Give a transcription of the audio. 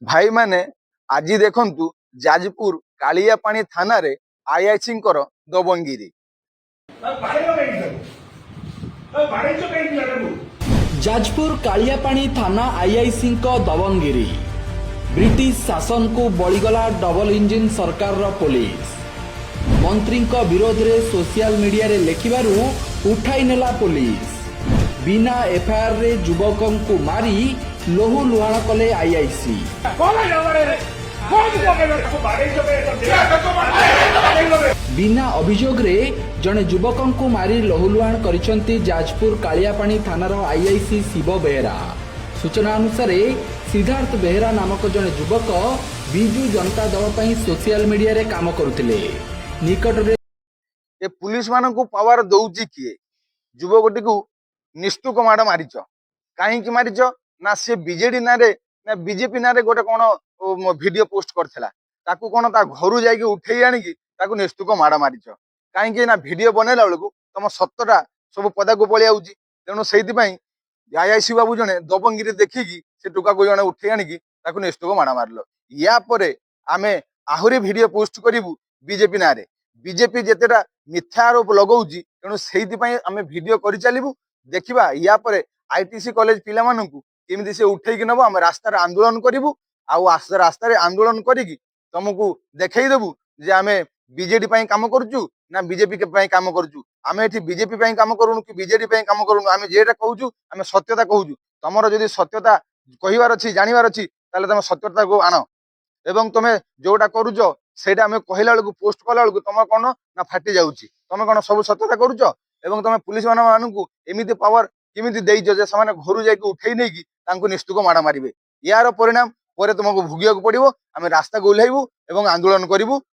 भाई माने आज देखंतु जाजपुर कालियापाणी थाना रे आईआईसी दबंगिरी। जाजपुर कालियापाणी थाना आईआईसी दबंगिरी ब्रिटिश शासन को बळीगला डबल इंजिन सरकार रो पुलिस मंत्री विरोध रे सोशल मीडिया रे लेखिबारु उठाई नेला पुलिस बिना एफआईआर रे युवकों को मारी लोहु लुहाण कले आईआईसी। बिना अभियोग रे जने युवकों को मारी लहुलुहाण करिसंती जाजपुर कालियापाणी थानार आईआईसी शिव बेहेरा। सूचना अनुसार सिद्धार्थ बेहेरा नामक जने युवक बिजू जनता दल पई सोशल मीडिया रे काम करुथिले। निकट रे ए पुलिस मान को पावर दौची किए? युवकटी को निस्तुक माड़ मारिच कहीं मारिच ना सी बीजेडी ना बीजेपी ना गोटे कौन वीडियो पोस्ट करथिला ताकू कौन ता घर जाइए उठे आणिकी ताकू निस्तुक माड़ मारिच कहीं ना वीडियो बनैला बेलू तुम सत्यटा सब पदा को पलि आउची। तेणु से आईआईसी बाबू जने दबंगिरी देखिकी से टुका को जने उठे आणिकी ताकू निस्तुक माड़ मारल। या परे आमे आहुरी वीडियो पोस्ट करिवु बीजेपी ना बीजेपी जेतेटा मिथ्या आरोप लगाउची तेणु से आमे वीडियो करि चलिबु। देखिबा या परे आईटीसी कॉलेज पिला माननकु केमिति से उठेकी नबो आमे रास्ता आंदोलन करिवु आउ रास्ता आंदोलन करिकी तुमको देखै देबु जे आमे बीजेडी पई काम करजु ना बीजेपी के पई काम करजु। आमे एठी बीजेपी पई काम करूनु कि बीजेडी पई काम करूनु आमे जेटा कहूजु आमे सत्यता कहूजु। तमरो जदि सत्यता कहिवार अछि जानिवार अछि ताले तमे सत्यता को आनो एवं तुमे जोटा करूज सेटा आमे कहला बेलकु पोस्ट कला बेलकु तुम कोन ना फाटी जाउची तुम कोन सब सत्यता करूज एवं तुमे पुलिस मानकु एमिति पावर केमिति देइजो जे समाने घरु जाइके उठेई नेकी तांको निस्तुक माड़ मारिबे। यार परिणाम परे तुमको भोगिया को पड़िबो। आमे रास्ता को ओल्हाइबु एवं आंदोलन करिवु